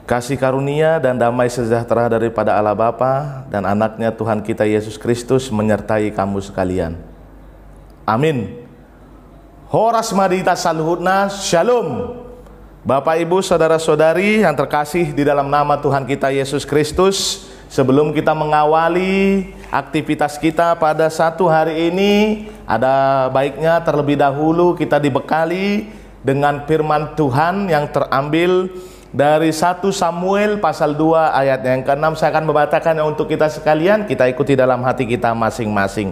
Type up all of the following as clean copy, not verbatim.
Kasih karunia dan damai sejahtera daripada Allah Bapa dan anaknya Tuhan kita Yesus Kristus menyertai kamu sekalian. Amin. Horas madita saluhutna, shalom. Bapak Ibu saudara-saudari yang terkasih di dalam nama Tuhan kita Yesus Kristus, sebelum kita mengawali aktivitas kita pada satu hari ini, ada baiknya terlebih dahulu kita dibekali dengan firman Tuhan yang terambil dari 1 Samuel pasal 2 ayat yang ke-6. Saya akan membacakannya untuk kita sekalian, kita ikuti dalam hati kita masing-masing.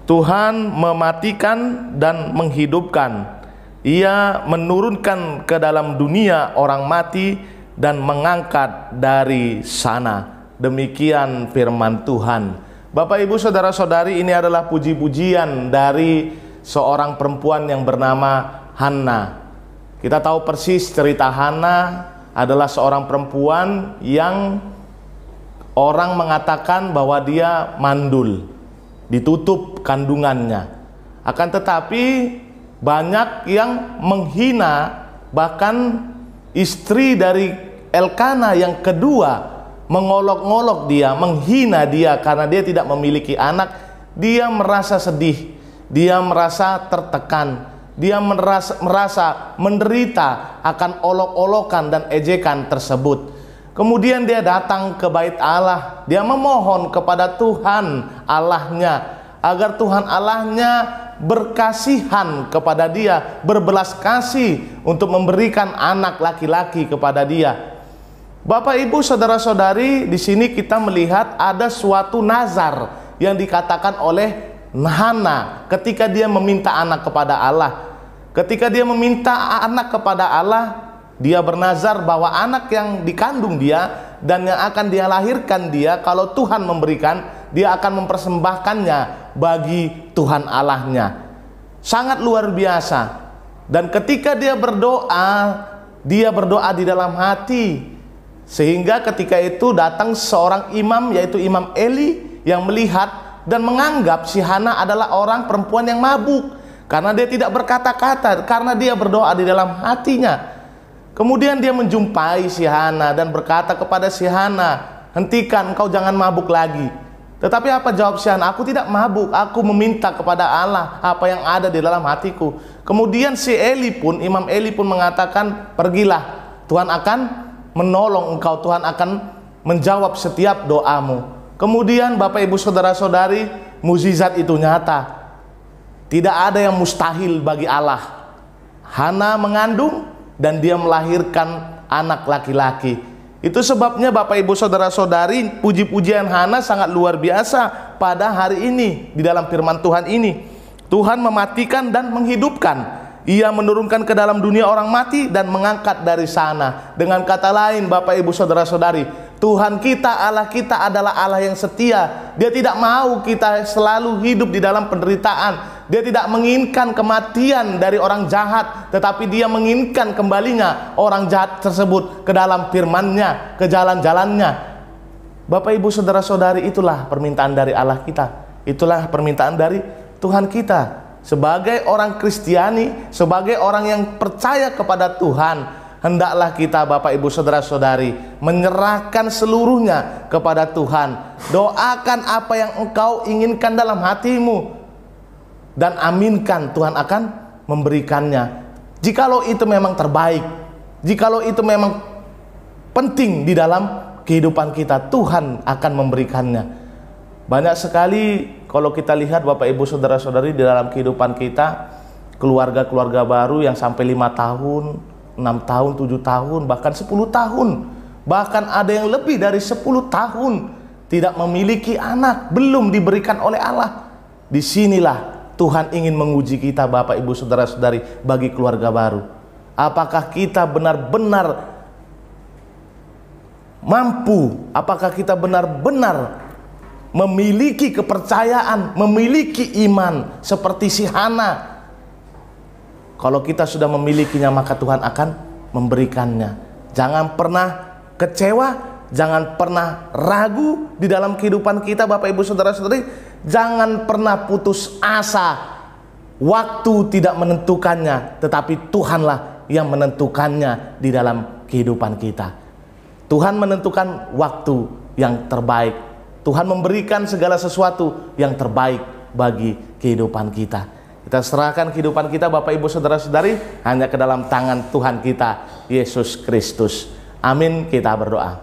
Tuhan mematikan dan menghidupkan, Ia menurunkan ke dalam dunia orang mati dan mengangkat dari sana. Demikian firman Tuhan. Bapak Ibu saudara-saudari, ini adalah puji-pujian dari seorang perempuan yang bernama Hana. Kita tahu persis cerita Hana adalah seorang perempuan yang orang mengatakan bahwa dia mandul, ditutup kandungannya. Akan tetapi banyak yang menghina, bahkan istri dari Elkana yang kedua mengolok-olok dia, menghina dia karena dia tidak memiliki anak. Dia merasa sedih, dia merasa tertekan, dia merasa menderita akan olok-olokan dan ejekan tersebut. Kemudian dia datang ke bait Allah, dia memohon kepada Tuhan Allahnya agar Tuhan Allahnya berkasihan kepada dia, berbelas kasih untuk memberikan anak laki-laki kepada dia. Bapak Ibu saudara-saudari, di sini kita melihat ada suatu nazar yang dikatakan oleh Hana ketika dia meminta anak kepada Allah. Ketika dia meminta anak kepada Allah, dia bernazar bahwa anak yang dikandung dia dan yang akan dia lahirkan dia, kalau Tuhan memberikan, dia akan mempersembahkannya bagi Tuhan Allahnya. Sangat luar biasa. Dan ketika dia berdoa di dalam hati. Sehingga ketika itu datang seorang imam, yaitu Imam Eli, yang melihat dan menganggap si Hana adalah orang perempuan yang mabuk, karena dia tidak berkata-kata, karena dia berdoa di dalam hatinya. Kemudian dia menjumpai si Hana dan berkata kepada si Hana, hentikan, kau jangan mabuk lagi. Tetapi apa jawab si Hana? Aku tidak mabuk, aku meminta kepada Allah apa yang ada di dalam hatiku. Kemudian si Eli pun, Imam Eli pun mengatakan, pergilah, Tuhan akan menolong engkau, Tuhan akan menjawab setiap doamu. Kemudian Bapak Ibu saudara-saudari, mukjizat itu nyata. Tidak ada yang mustahil bagi Allah. Hana mengandung dan dia melahirkan anak laki-laki. Itu sebabnya Bapak Ibu saudara-saudari, puji-pujian Hana sangat luar biasa pada hari ini di dalam firman Tuhan ini. Tuhan mematikan dan menghidupkan. Ia menurunkan ke dalam dunia orang mati dan mengangkat dari sana. Dengan kata lain Bapak Ibu saudara-saudari, Tuhan kita, Allah kita adalah Allah yang setia. Dia tidak mau kita selalu hidup di dalam penderitaan. Dia tidak menginginkan kematian dari orang jahat, tetapi dia menginginkan kembalinya orang jahat tersebut ke dalam firman-Nya, ke jalan-jalannya. Bapak Ibu saudara-saudari, itulah permintaan dari Allah kita. Itulah permintaan dari Tuhan kita. Sebagai orang Kristiani, sebagai orang yang percaya kepada Tuhan, hendaklah kita Bapak Ibu saudara-saudari menyerahkan seluruhnya kepada Tuhan. Doakan apa yang engkau inginkan dalam hatimu dan aminkan, Tuhan akan memberikannya. Jikalau itu memang terbaik, jikalau itu memang penting di dalam kehidupan kita, Tuhan akan memberikannya. Banyak sekali kalau kita lihat Bapak Ibu saudara-saudari di dalam kehidupan kita, keluarga-keluarga baru yang sampai 5 tahun, 6 tahun, 7 tahun, bahkan 10 tahun, bahkan ada yang lebih dari 10 tahun tidak memiliki anak, belum diberikan oleh Allah. Disinilah Tuhan ingin menguji kita Bapak Ibu saudara-saudari bagi keluarga baru. Apakah kita benar-benar mampu, apakah kita benar-benar memiliki kepercayaan, memiliki iman seperti si Hana. Kalau kita sudah memilikinya, maka Tuhan akan memberikannya. Jangan pernah kecewa, jangan pernah ragu di dalam kehidupan kita Bapak Ibu saudara-saudari. Jangan pernah putus asa. Waktu tidak menentukannya, tetapi Tuhanlah yang menentukannya di dalam kehidupan kita. Tuhan menentukan waktu yang terbaik. Tuhan memberikan segala sesuatu yang terbaik bagi kehidupan kita. Kita serahkan kehidupan kita, Bapak Ibu Saudara-saudari, hanya ke dalam tangan Tuhan kita, Yesus Kristus. Amin. Kita berdoa.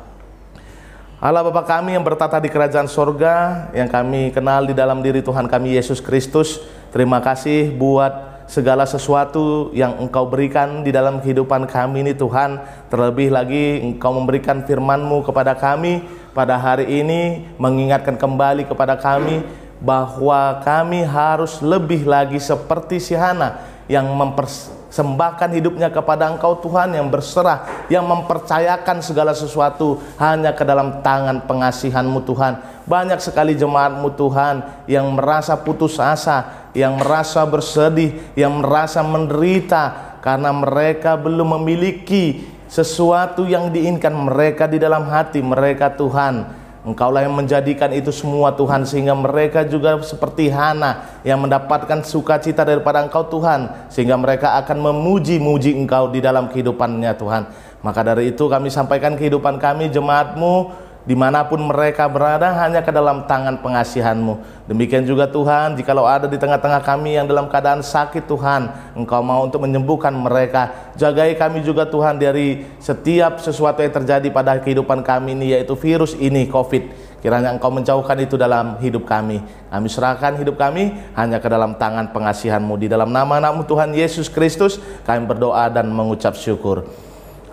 Allah Bapa kami yang bertata di kerajaan sorga, yang kami kenal di dalam diri Tuhan kami Yesus Kristus, terima kasih buat segala sesuatu yang Engkau berikan di dalam kehidupan kami ini Tuhan. Terlebih lagi Engkau memberikan firman-Mu kepada kami pada hari ini, mengingatkan kembali kepada kami bahwa kami harus lebih lagi seperti si Hana yang mempersembahkan hidupnya kepada Engkau Tuhan, yang berserah, yang mempercayakan segala sesuatu hanya ke dalam tangan pengasihan-Mu Tuhan. Banyak sekali jemaat-Mu Tuhan yang merasa putus asa, yang merasa bersedih, yang merasa menderita karena mereka belum memiliki sesuatu yang diinginkan mereka di dalam hati mereka Tuhan. Engkaulah yang menjadikan itu semua Tuhan, sehingga mereka juga seperti Hana yang mendapatkan sukacita daripada Engkau Tuhan, sehingga mereka akan memuji-muji Engkau di dalam kehidupannya Tuhan. Maka dari itu kami sampaikan kehidupan kami, jemaat-Mu, dimanapun mereka berada, hanya ke dalam tangan pengasihan-Mu. Demikian juga Tuhan, jikalau ada di tengah-tengah kami yang dalam keadaan sakit Tuhan, Engkau mau untuk menyembuhkan mereka. Jagai kami juga Tuhan dari setiap sesuatu yang terjadi pada kehidupan kami ini, yaitu virus ini, COVID. Kiranya Engkau menjauhkan itu dalam hidup kami. Kami serahkan hidup kami hanya ke dalam tangan pengasihan-Mu. Di dalam nama anak-Mu Tuhan Yesus Kristus kami berdoa dan mengucap syukur.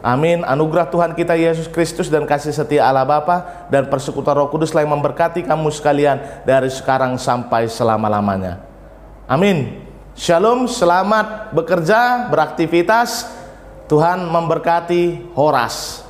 Amin. Anugerah Tuhan kita Yesus Kristus dan kasih setia Allah Bapa dan persekutuan Roh Kudus yang memberkati kamu sekalian dari sekarang sampai selama-lamanya. Amin. Shalom, selamat bekerja, beraktivitas. Tuhan memberkati. Horas.